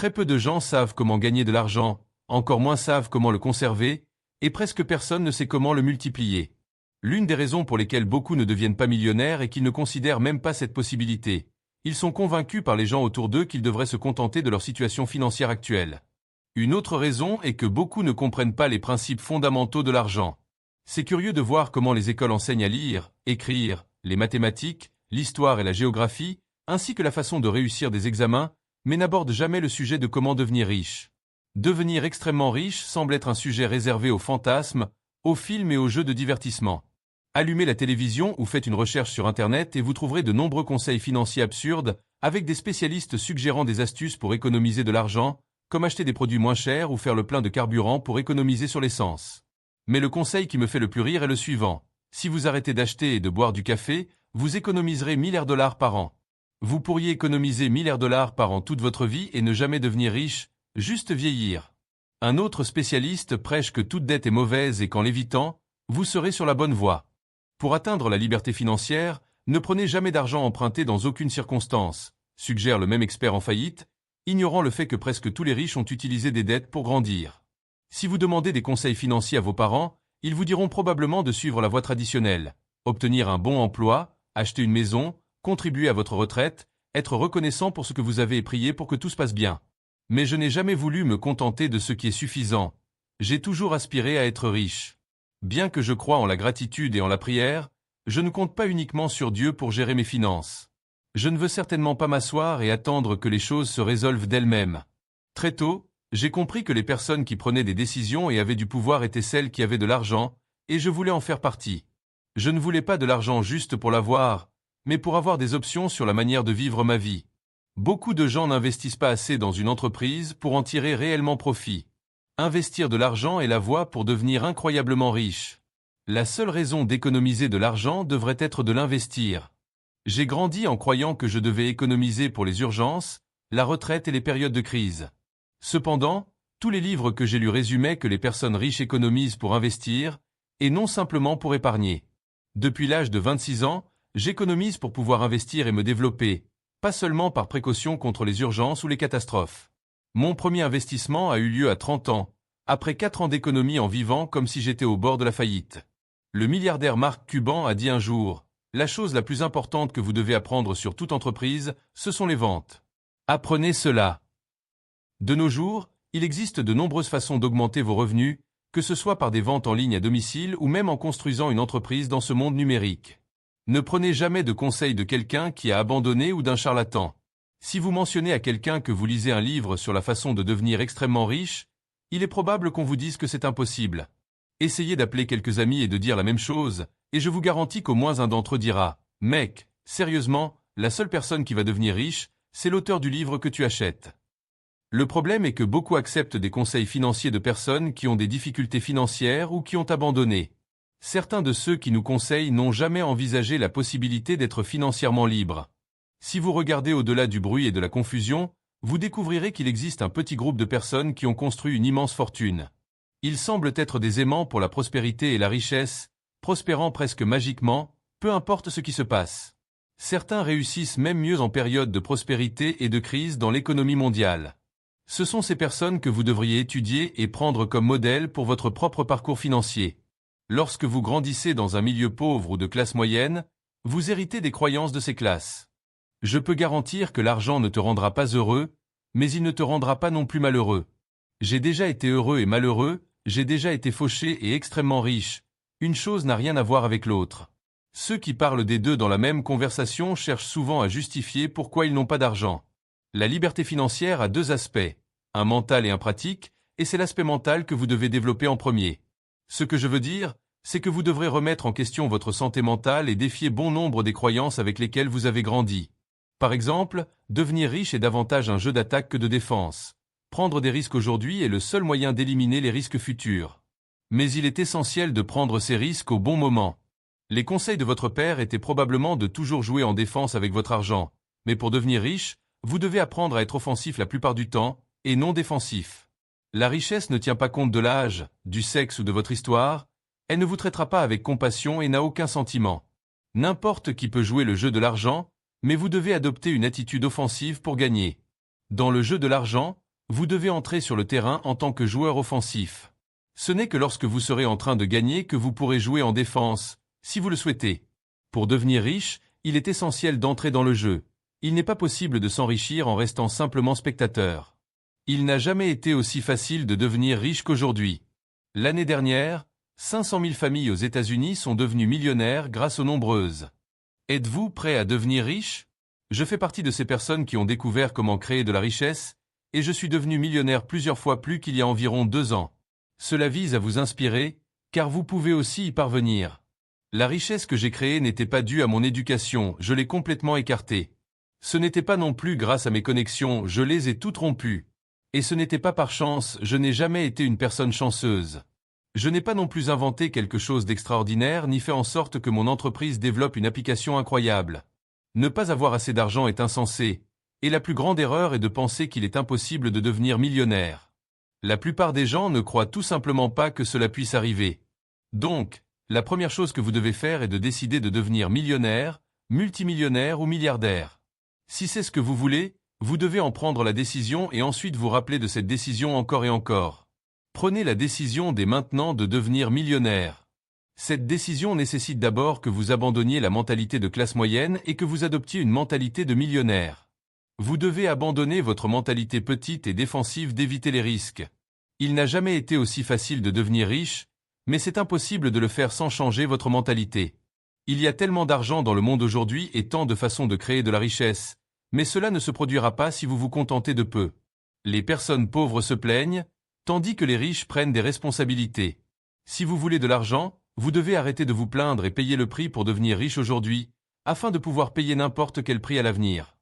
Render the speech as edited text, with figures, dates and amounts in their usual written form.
Très peu de gens savent comment gagner de l'argent, encore moins savent comment le conserver, et presque personne ne sait comment le multiplier. L'une des raisons pour lesquelles beaucoup ne deviennent pas millionnaires est qu'ils ne considèrent même pas cette possibilité. Ils sont convaincus par les gens autour d'eux qu'ils devraient se contenter de leur situation financière actuelle. Une autre raison est que beaucoup ne comprennent pas les principes fondamentaux de l'argent. C'est curieux de voir comment les écoles enseignent à lire, écrire, les mathématiques, l'histoire et la géographie, ainsi que la façon de réussir des examens, mais n'abordent jamais le sujet de comment devenir riche. Devenir extrêmement riche semble être un sujet réservé aux fantasmes, aux films et aux jeux de divertissement. Allumez la télévision ou faites une recherche sur Internet et vous trouverez de nombreux conseils financiers absurdes, avec des spécialistes suggérant des astuces pour économiser de l'argent, comme acheter des produits moins chers ou faire le plein de carburant pour économiser sur l'essence. Mais le conseil qui me fait le plus rire est le suivant. Si vous arrêtez d'acheter et de boire du café, vous économiserez $1000 par an. Vous pourriez économiser $1000 par an toute votre vie et ne jamais devenir riche, juste vieillir. Un autre spécialiste prêche que toute dette est mauvaise et qu'en l'évitant, vous serez sur la bonne voie. Pour atteindre la liberté financière, ne prenez jamais d'argent emprunté dans aucune circonstance, suggère le même expert en faillite, ignorant le fait que presque tous les riches ont utilisé des dettes pour grandir. Si vous demandez des conseils financiers à vos parents, ils vous diront probablement de suivre la voie traditionnelle, obtenir un bon emploi, acheter une maison, contribuer à votre retraite, être reconnaissant pour ce que vous avez et prier pour que tout se passe bien. Mais je n'ai jamais voulu me contenter de ce qui est suffisant. J'ai toujours aspiré à être riche. Bien que je croie en la gratitude et en la prière, je ne compte pas uniquement sur Dieu pour gérer mes finances. Je ne veux certainement pas m'asseoir et attendre que les choses se résolvent d'elles-mêmes. Très tôt, j'ai compris que les personnes qui prenaient des décisions et avaient du pouvoir étaient celles qui avaient de l'argent, et je voulais en faire partie. Je ne voulais pas de l'argent juste pour l'avoir, mais pour avoir des options sur la manière de vivre ma vie. Beaucoup de gens n'investissent pas assez dans une entreprise pour en tirer réellement profit. Investir de l'argent est la voie pour devenir incroyablement riche. La seule raison d'économiser de l'argent devrait être de l'investir. J'ai grandi en croyant que je devais économiser pour les urgences, la retraite et les périodes de crise. Cependant, tous les livres que j'ai lus résumaient que les personnes riches économisent pour investir, et non simplement pour épargner. Depuis l'âge de 26 ans, j'économise pour pouvoir investir et me développer, pas seulement par précaution contre les urgences ou les catastrophes. Mon premier investissement a eu lieu à 30 ans, après 4 ans d'économie en vivant comme si j'étais au bord de la faillite. Le milliardaire Mark Cuban a dit un jour, « La chose la plus importante que vous devez apprendre sur toute entreprise, ce sont les ventes. Apprenez cela. » De nos jours, il existe de nombreuses façons d'augmenter vos revenus, que ce soit par des ventes en ligne à domicile ou même en construisant une entreprise dans ce monde numérique. Ne prenez jamais de conseils de quelqu'un qui a abandonné ou d'un charlatan. Si vous mentionnez à quelqu'un que vous lisez un livre sur la façon de devenir extrêmement riche, il est probable qu'on vous dise que c'est impossible. Essayez d'appeler quelques amis et de dire la même chose, et je vous garantis qu'au moins un d'entre eux dira « Mec, sérieusement, la seule personne qui va devenir riche, c'est l'auteur du livre que tu achètes. » Le problème est que beaucoup acceptent des conseils financiers de personnes qui ont des difficultés financières ou qui ont abandonné. Certains de ceux qui nous conseillent n'ont jamais envisagé la possibilité d'être financièrement libres. Si vous regardez au-delà du bruit et de la confusion, vous découvrirez qu'il existe un petit groupe de personnes qui ont construit une immense fortune. Ils semblent être des aimants pour la prospérité et la richesse, prospérant presque magiquement, peu importe ce qui se passe. Certains réussissent même mieux en période de prospérité et de crise dans l'économie mondiale. Ce sont ces personnes que vous devriez étudier et prendre comme modèle pour votre propre parcours financier. Lorsque vous grandissez dans un milieu pauvre ou de classe moyenne, vous héritez des croyances de ces classes. Je peux garantir que l'argent ne te rendra pas heureux, mais il ne te rendra pas non plus malheureux. J'ai déjà été heureux et malheureux, j'ai déjà été fauché et extrêmement riche. Une chose n'a rien à voir avec l'autre. Ceux qui parlent des deux dans la même conversation cherchent souvent à justifier pourquoi ils n'ont pas d'argent. La liberté financière a deux aspects, un mental et un pratique, et c'est l'aspect mental que vous devez développer en premier. Ce que je veux dire, c'est que vous devrez remettre en question votre santé mentale et défier bon nombre des croyances avec lesquelles vous avez grandi. Par exemple, devenir riche est davantage un jeu d'attaque que de défense. Prendre des risques aujourd'hui est le seul moyen d'éliminer les risques futurs. Mais il est essentiel de prendre ces risques au bon moment. Les conseils de votre père étaient probablement de toujours jouer en défense avec votre argent, mais pour devenir riche, vous devez apprendre à être offensif la plupart du temps, et non défensif. La richesse ne tient pas compte de l'âge, du sexe ou de votre histoire, elle ne vous traitera pas avec compassion et n'a aucun sentiment. N'importe qui peut jouer le jeu de l'argent, mais vous devez adopter une attitude offensive pour gagner. Dans le jeu de l'argent, Vous devez entrer sur le terrain en tant que joueur offensif. Ce n'est que lorsque vous serez en train de gagner que vous pourrez jouer en défense, si vous le souhaitez. Pour devenir riche, il est essentiel d'entrer dans le jeu. Il n'est pas possible de s'enrichir en restant simplement spectateur. Il n'a jamais été aussi facile de devenir riche qu'aujourd'hui. L'année dernière, 500 000 familles aux États-Unis sont devenues millionnaires grâce aux nombreuses. Êtes-vous prêt à devenir riche? Je fais partie de ces personnes qui ont découvert comment créer de la richesse, et je suis devenu millionnaire plusieurs fois plus qu'il y a environ 2 ans. Cela vise à vous inspirer, car vous pouvez aussi y parvenir. La richesse que j'ai créée n'était pas due à mon éducation, je l'ai complètement écartée. Ce n'était pas non plus grâce à mes connexions, je les ai toutes rompues. Et ce n'était pas par chance, je n'ai jamais été une personne chanceuse. Je n'ai pas non plus inventé quelque chose d'extraordinaire ni fait en sorte que mon entreprise développe une application incroyable. Ne pas avoir assez d'argent est insensé, et la plus grande erreur est de penser qu'il est impossible de devenir millionnaire. La plupart des gens ne croient tout simplement pas que cela puisse arriver. Donc, la première chose que vous devez faire est de décider de devenir millionnaire, multimillionnaire ou milliardaire. Si c'est ce que vous voulez, vous devez en prendre la décision et ensuite vous rappeler de cette décision encore et encore. Prenez la décision dès maintenant de devenir millionnaire. Cette décision nécessite d'abord que vous abandonniez la mentalité de classe moyenne et que vous adoptiez une mentalité de millionnaire. Vous devez abandonner votre mentalité petite et défensive d'éviter les risques. Il n'a jamais été aussi facile de devenir riche, mais c'est impossible de le faire sans changer votre mentalité. Il y a tellement d'argent dans le monde aujourd'hui et tant de façons de créer de la richesse, mais cela ne se produira pas si vous vous contentez de peu. Les personnes pauvres se plaignent, tandis que les riches prennent des responsabilités. Si vous voulez de l'argent, vous devez arrêter de vous plaindre et payer le prix pour devenir riche aujourd'hui, afin de pouvoir payer n'importe quel prix à l'avenir.